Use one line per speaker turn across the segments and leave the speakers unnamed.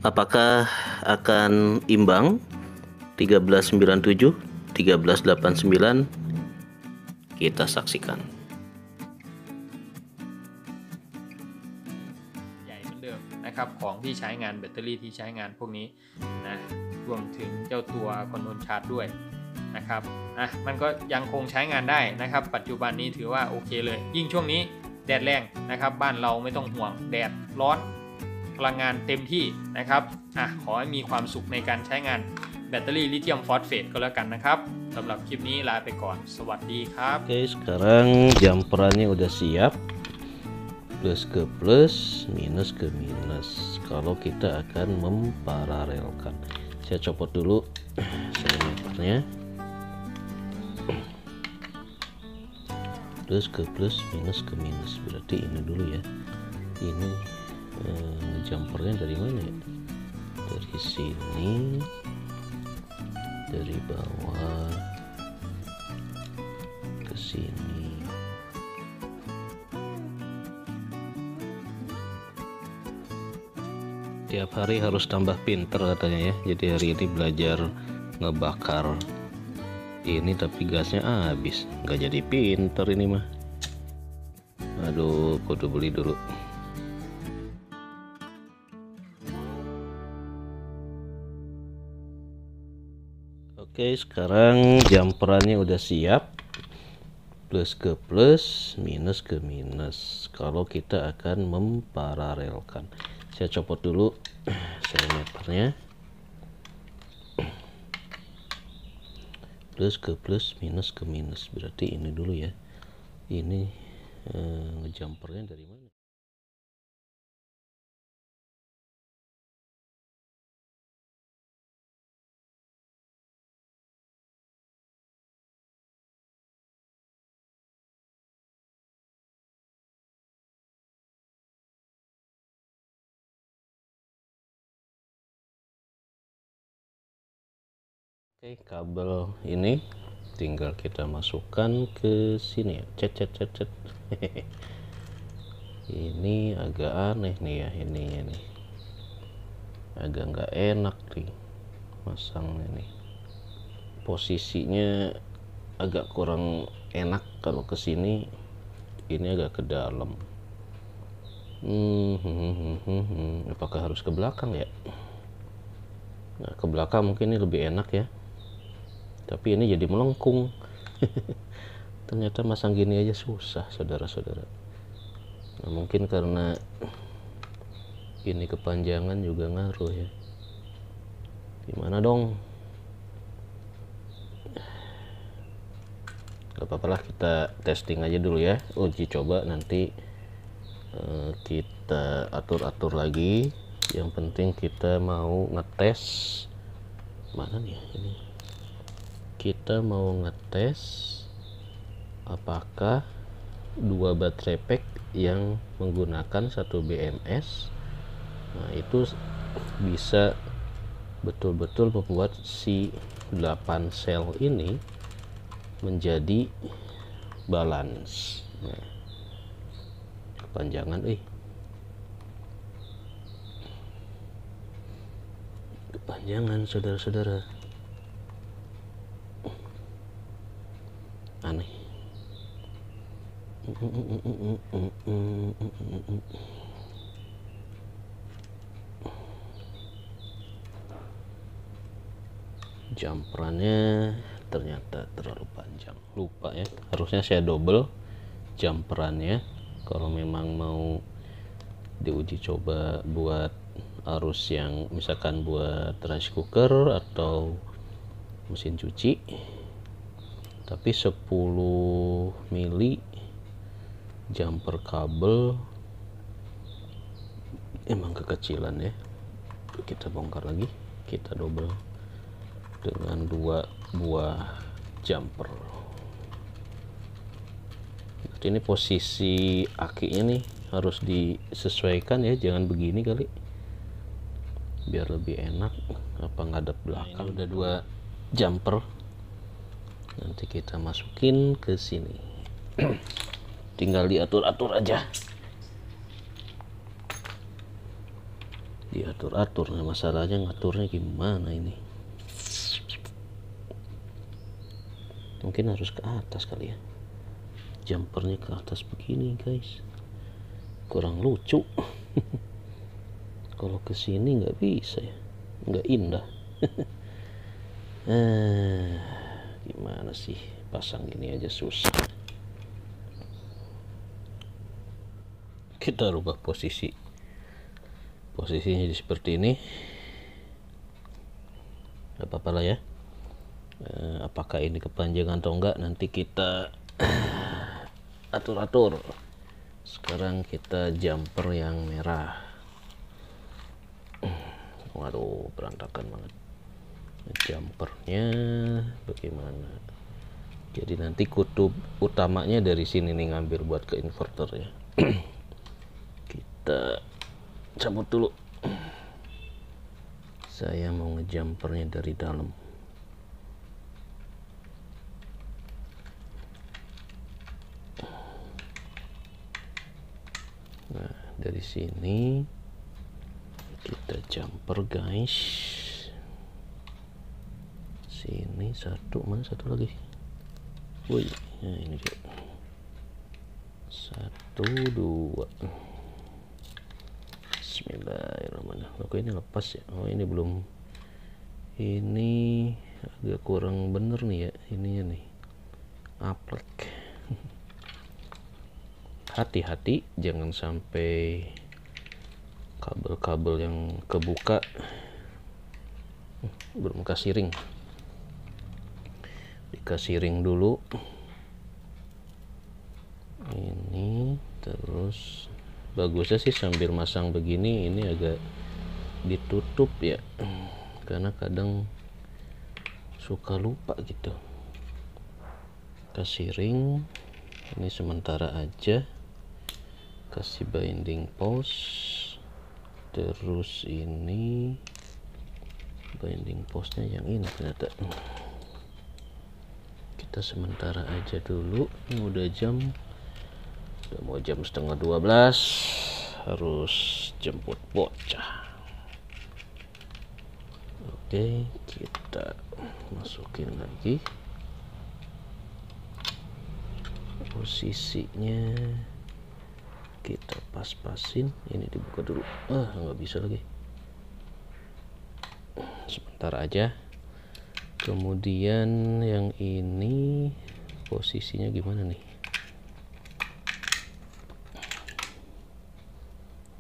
Apakah akan imbang 1397, 1389? Kita saksikan.
ใหญ่เหมือนเดิมนะครับของที่ใช้งานแบตเตอรี่ที่ใช้งานพวกนี้นะรวมถึงเจ้าตัวคอนโทรลชาร์จด้วยนะครับมันก็ยังคงใช้งานได้นะครับปัจจุบันนี้ถือว่าโอเคเลยยิ่งช่วงนี้แดดแรงนะครับบ้านเราไม่ต้องห่วงแดดร้อนพลังงานเต็มที่นะครับขอให้มีความสุขในการใช้งานแบตเตอรี่ลิเธียมฟอสเฟตก็แล้วกันนะครับสำหรับคลิปนี้ลาไปก่อนสวัสดีครับ
Oke, sekarang jumperannya udah siap. Plus ke plus, minus ke minus. Kalau kita akan memparalelkan. Saya copot dulu selemeternya. Plus ke plus, minus ke minus. Berarti ini dulu ya. Ini jumpernya dari mana ya? Dari sini, dari bawah ke sini. Tiap hari harus tambah pinter katanya ya. Jadi hari ini belajar ngebakar ini tapi gasnya habis, nggak jadi pinter ini mah. Aduh, kudu beli dulu. Oke, sekarang jumperannya udah siap. Plus ke plus, minus ke minus. Kalau kita akan memparalelkan. Saya copot dulu selemeternya. Plus ke plus, minus ke minus. Berarti ini dulu ya. Ini ngejumpernya dari mana? Oke, kabel ini tinggal kita masukkan ke sini ya. Cet. Ini agak aneh nih ya, ininya nih. Agak nggak enak nih masangnya nih. Posisinya agak kurang enak kalau ke sini. Ini agak ke dalam. Apakah harus ke belakang ya? Nah, ke belakang mungkin ini lebih enak ya. Tapi ini jadi melengkung. Ternyata masang gini aja susah, saudara-saudara. Nah, mungkin karena ini kepanjangan juga ngaruh ya. Gimana dong? Gak apa-apa lah, kita testing aja dulu ya. Uji coba, nanti kita atur-atur lagi. Yang penting kita mau ngetes. Mana nih ini? Kita mau ngetes apakah dua baterai pack yang menggunakan 1 BMS, nah itu bisa betul-betul membuat si 8 sel ini menjadi balance. Nah, kepanjangan kepanjangan saudara-saudara, aneh. Jumperannya ternyata terlalu panjang, lupa ya, harusnya saya double jumperannya kalau memang mau diuji coba buat arus yang misalkan buat rice cooker atau mesin cuci. Tapi 10 mili jumper kabel emang kekecilan ya. Kita bongkar lagi, kita double dengan 2 buah jumper. Berarti ini posisi akinya nih harus disesuaikan ya, jangan begini kali, biar lebih enak. Apa ngadep belakang. Ini udah 2 jumper, nanti kita masukin ke sini. Tinggal diatur-atur aja. diatur-atur. Nah, masalahnya ngaturnya gimana ini? Mungkin harus ke atas kali ya, jumpernya ke atas begini guys, kurang lucu. Kalau ke sini nggak bisa ya, nggak indah. Gimana sih, pasang gini aja susah. Kita rubah posisinya seperti ini, nggak apa-apa lah ya. Apakah ini kepanjangan atau enggak nanti kita atur-atur. Sekarang kita jumper yang merah. Waduh, berantakan banget jumpernya. Bagaimana? Jadi nanti kutub utamanya dari sini nih, ngambil buat ke inverter ya. Kita cabut dulu. Saya mau ngejumpernya dari dalam. Nah, dari sini kita jumper guys. Sini satu, mana satu lagi? Woi, nah ini dia. 1, 2. Bismillahirrahmanirrahim. Oke, ini lepas ya. Oh, ini belum. Ini agak kurang bener nih ya, ininya nih. Aplek. Hati-hati jangan sampai kabel-kabel yang kebuka. Belum kasih ring, dikasih ring dulu ini. Terus bagusnya sih sambil masang begini, ini agak ditutup ya, karena kadang suka lupa gitu. Kasih ring ini sementara aja, kasih binding post. Terus ini binding postnya yang ini ternyata. Kita sementara aja dulu. Ini udah mau jam setengah 12, harus jemput bocah. Oke, kita masukin lagi posisinya, kita pas-pasin. Ini dibuka dulu. Nggak bisa lagi, sebentar aja. Kemudian yang ini posisinya gimana nih?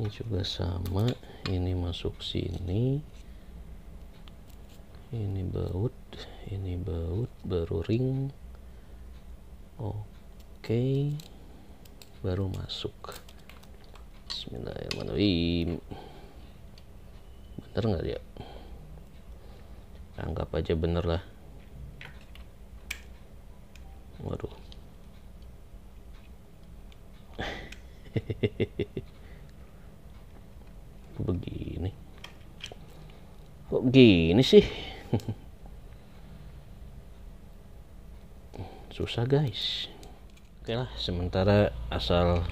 Ini juga sama, ini masuk sini, ini baut baru ring. Oke, baru masuk. Bismillahirrahmanirrahim. Bener nggak ya? Anggap aja bener lah. Waduh. Begini. Kok gini sih? Susah guys. Oke lah, sementara asal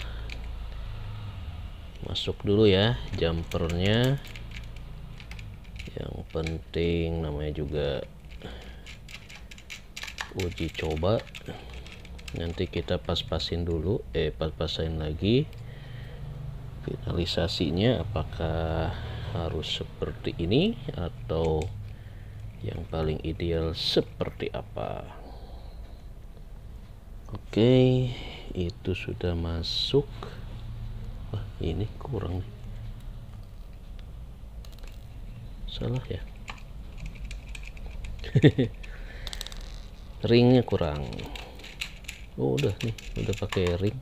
masuk dulu ya jumpernya. Yang penting namanya juga uji coba. Nanti kita pas-pasin dulu, pas-pasin lagi finalisasinya, apakah harus seperti ini atau yang paling ideal seperti apa. Oke, itu sudah masuk. Ini kurang nih. Salah ya. Ringnya kurang. Udah nih, udah pakai ring.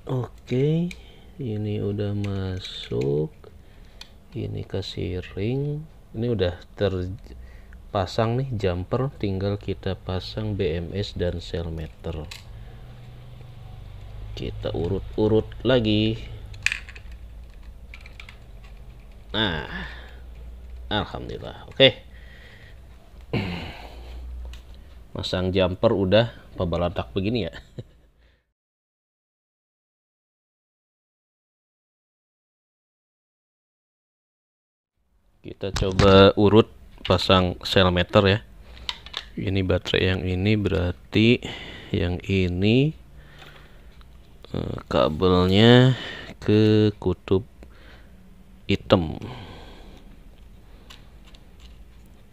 Oke, ini udah masuk. Ini kasih ring. Ini udah terpasang nih jumper, tinggal kita pasang BMS dan cell meter. Kita urut-urut lagi. Nah, alhamdulillah. Oke. Masang jumper udah, pabalatak begini ya. Kita coba urut pasang sel meter ya. Ini baterai yang ini, berarti yang ini kabelnya ke kutub hitam.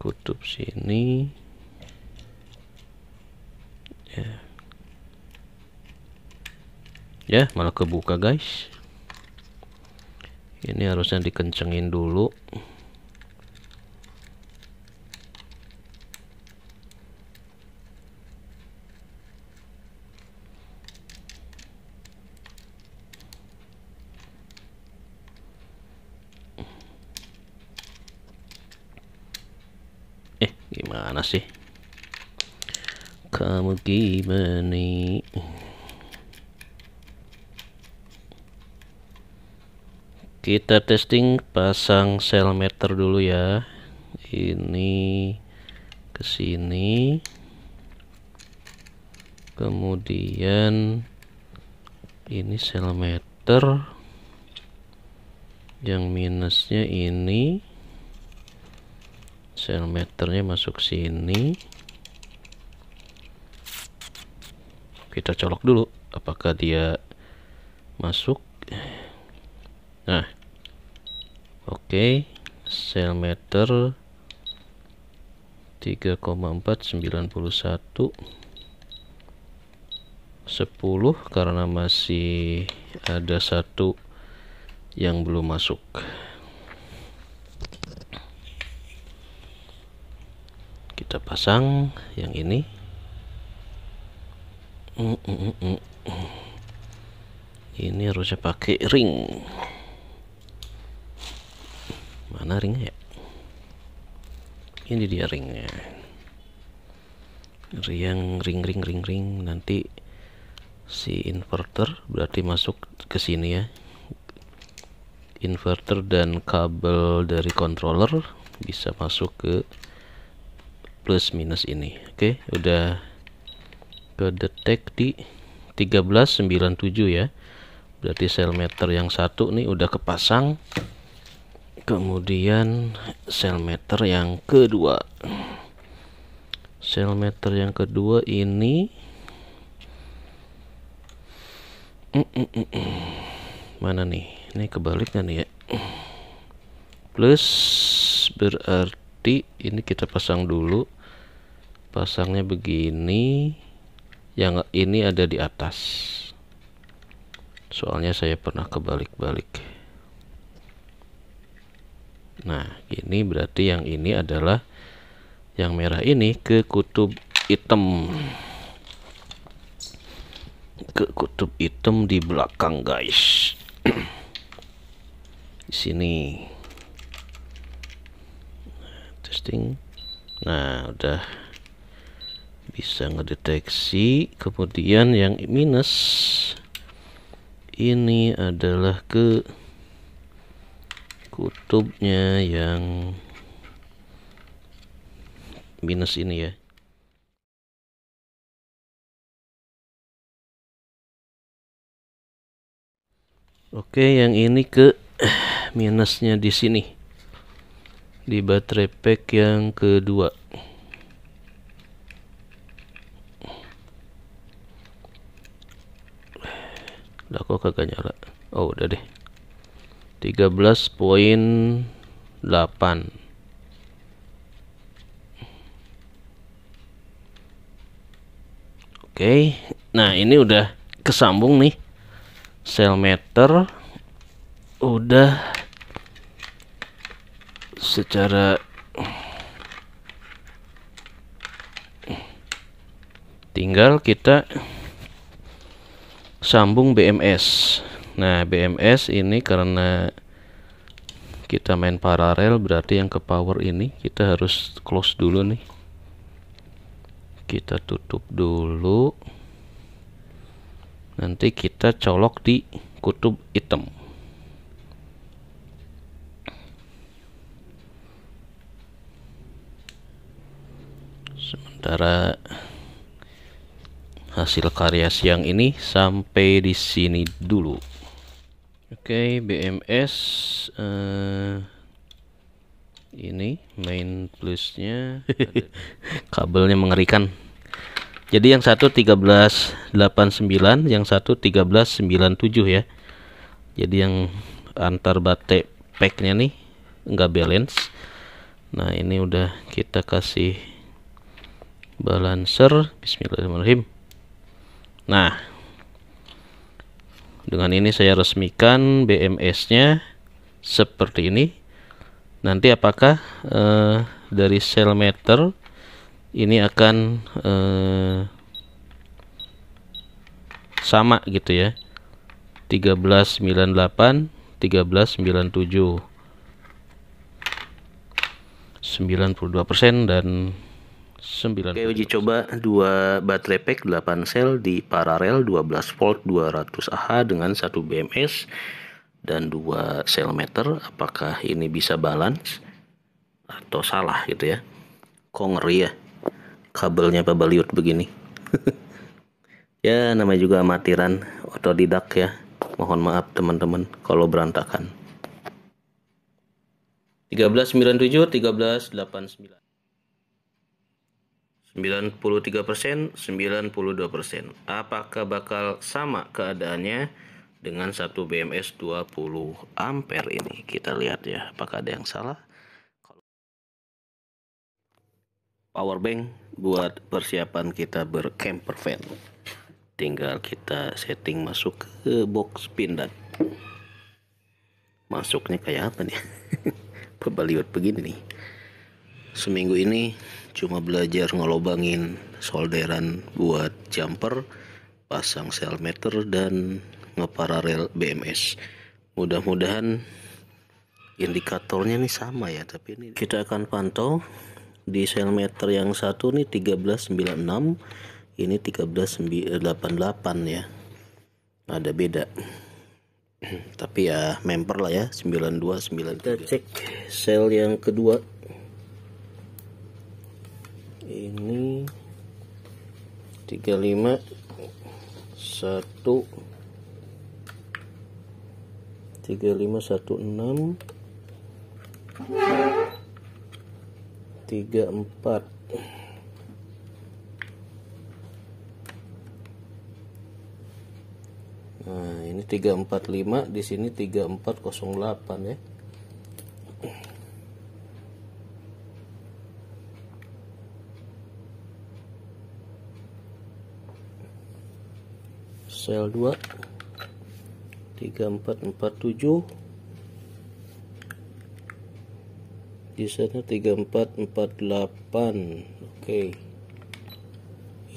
Kutub sini ya, malah kebuka guys. Ini harusnya dikencengin dulu. Gimana sih? Kamu gimana? Kita testing pasang sel meter dulu ya. Ini ke sini. Kemudian ini sel meter. Yang minusnya ini. Sel meternya masuk sini. Kita colok dulu apakah dia masuk. Nah, oke. Sel meter 3,491 10 karena masih ada satu yang belum masuk. Kita pasang yang ini. Ini harusnya pakai ring. Mana ringnya ya? Ini dia ringnya. Ring. Nanti si inverter berarti masuk ke sini ya. Inverter dan kabel dari controller bisa masuk ke plus minus ini. Oke, udah kedetek di 1397 ya. Berarti sel meter yang satu nih udah kepasang. Kemudian sel meter yang kedua. Sel meter yang kedua ini mana nih? Ini kebalik kan ya? Plus berarti ini kita pasang dulu. Pasangnya begini. Yang ini ada di atas. Soalnya saya pernah kebalik-balik. Nah, ini berarti yang ini adalah yang merah ini ke kutub hitam. Ke kutub hitam di belakang, guys. Di sini. Testing. Nah, udah bisa ngedeteksi. Kemudian yang minus ini adalah ke kutubnya yang minus ini ya. Oke, yang ini ke minusnya di sini. Di baterai pack yang kedua. Udah kok kagak nyala. Oh, udah deh. 13,8. Oke. Nah, ini udah kesambung nih. Sel meter udah secara tinggal kita sambung BMS. Nah, BMS ini karena kita main paralel, berarti yang ke power ini kita harus close dulu nih. Kita tutup dulu. Nanti kita colok di kutub hitam. Sementara hasil karya siang ini sampai di sini dulu. Oke, BMS ini main plusnya. Kabelnya mengerikan. Jadi yang satu 1389, yang satu 1397 ya. Jadi yang antar baterai packnya nih nggak balance. Nah ini udah kita kasih balancer. Bismillahirrahmanirrahim. Nah dengan ini saya resmikan BMS nya seperti ini. Nanti apakah dari sel meter ini akan sama gitu ya, 1398, 1397, 92% dan 9. Oke, uji coba 2 baterai pack 8 sel di paralel 12 volt 200 Ah dengan 1 BMS dan 2 sel meter. Apakah ini bisa balance atau salah gitu ya? Kok ngeri ya kabelnya babaliut begini. Ya namanya juga amatiran, otodidak ya. Mohon maaf teman-teman kalau berantakan. 1397, 1389. 93%, 92%. Apakah bakal sama keadaannya dengan 1 BMS 20 ampere ini? Kita lihat ya, apakah ada yang salah. Power bank buat persiapan kita bercamper van. Tinggal kita setting masuk ke box pindad. Masuknya kayak apa nih? Babaliut begini nih. Seminggu ini cuma belajar ngelobangin solderan buat jumper, pasang sel meter dan ngeparalel BMS. Mudah-mudahan indikatornya nih sama ya, tapi ini kita akan pantau. Di sel meter yang satu nih 1396, ini 1388 ya. Ada beda. Tapi ya member lah ya, 929. Kita cek sel yang kedua. Ini 35 1 3516 34. Nah, ini 345, di sini 3408 ya. Sel 2 3447, di sana 3448. Oke.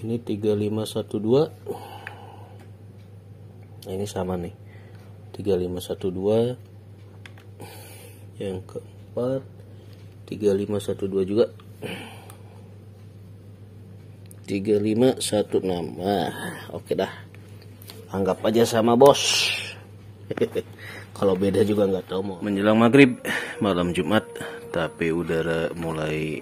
Ini 3512. Nah, ini sama nih. 3512. Yang keempat 3512 juga. 3516. Nah, oke dah. Anggap aja sama bos. Kalau beda juga nggak tahu mau. Menjelang maghrib malam Jumat, tapi udara mulai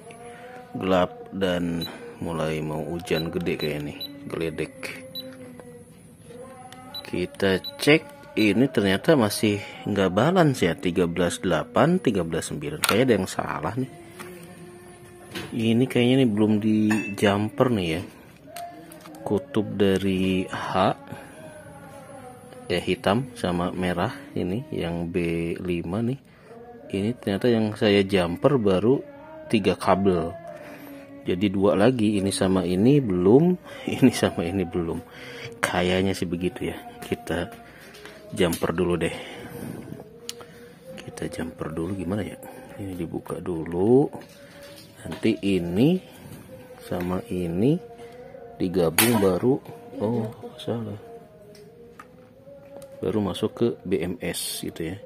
gelap dan mulai mau hujan gede kayak nih, geledek. Kita cek, ini ternyata masih nggak balance ya, 13.8, 13.9. Kayaknya ada yang salah nih. Ini kayaknya nih belum di jumper nih ya. Kutub dari H ya, hitam sama merah, ini yang B5 nih. Ini ternyata yang saya jumper baru 3 kabel. Jadi 2 lagi, ini sama ini belum, ini sama ini belum. Kayaknya sih begitu ya. Kita jumper dulu deh. Kita jumper dulu gimana ya? Ini dibuka dulu. Nanti ini sama ini digabung baru, oh salah, baru masuk ke BMS gitu ya.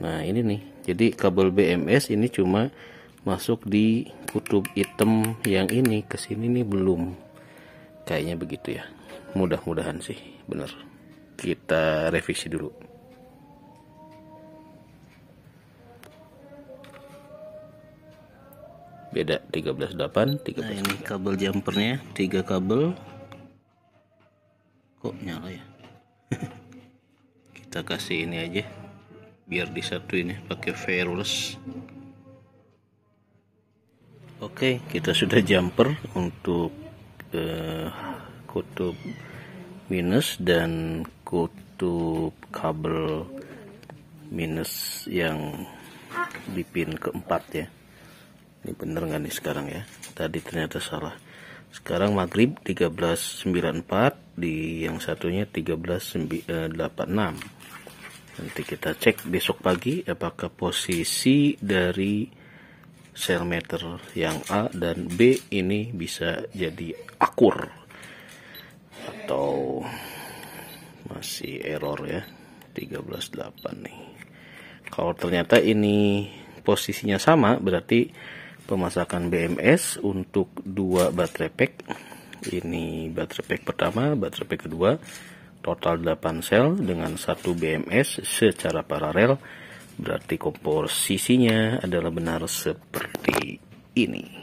Nah ini nih, jadi kabel BMS ini cuma masuk di kutub hitam yang ini, ke sini nih belum. Kayaknya begitu ya. Mudah-mudahan sih bener. Kita revisi dulu. Beda 13.8, 13. Nah, ini kabel jumpernya 3 kabel. Kok nyala ya? Kita kasih ini aja biar disatuin ya, pakai wireless. Oke, kita sudah jumper untuk kutub minus dan kutub kabel minus yang di pin keempat ya. Ini bener nggak nih sekarang ya? Tadi ternyata salah. Sekarang maghrib 13.94, di yang satunya 13.86. Nanti kita cek besok pagi apakah posisi dari sel meter yang A dan B ini bisa jadi akur atau masih error ya. 13.8 nih. Kalau ternyata ini posisinya sama, berarti pemasakan BMS untuk 2 baterai pack. Ini baterai pack pertama, baterai pack kedua, total 8 sel dengan 1 BMS secara paralel. Berarti komposisinya adalah benar seperti ini.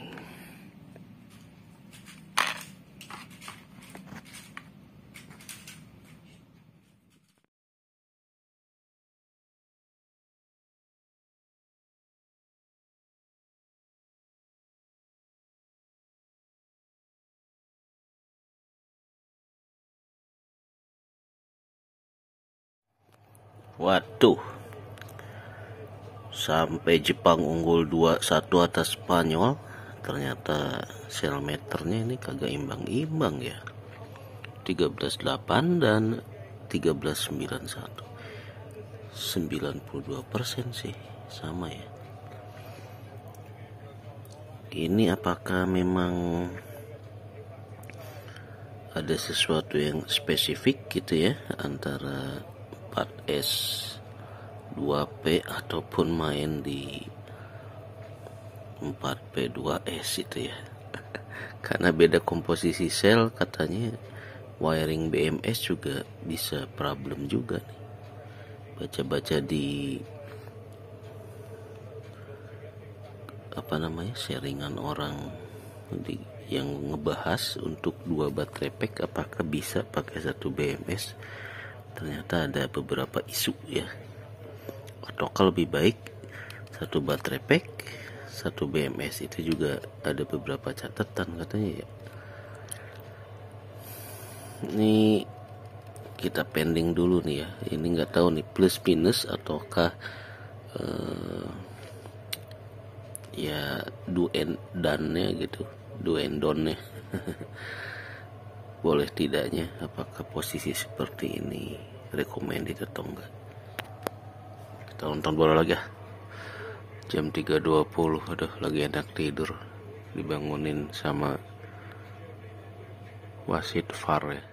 Waduh, sampai Jepang unggul 2-1 atas Spanyol, ternyata sel meternya ini kagak imbang-imbang ya. 13.8 dan 13.91, 92% sih sama ya. Ini apakah memang ada sesuatu yang spesifik gitu ya antara 4S 2P ataupun main di 4P 2S itu ya. Karena beda komposisi sel, katanya wiring BMS juga bisa problem juga nih. Baca-baca di sharingan orang yang ngebahas untuk 2 baterai pack apakah bisa pakai 1 BMS. Ternyata ada beberapa isu ya. Atau lebih baik 1 baterai pack 1 BMS, itu juga ada beberapa catatan katanya ya. Ini kita pending dulu nih ya. Ini nggak tahu nih plus minus ataukah ya do and done-nya gitu, do and done-nya. Boleh tidaknya apakah posisi seperti ini recommended atau enggak. Kita nonton bola lagi ya. Jam 3.20, aduh lagi enak tidur, dibangunin sama wasit VAR ya.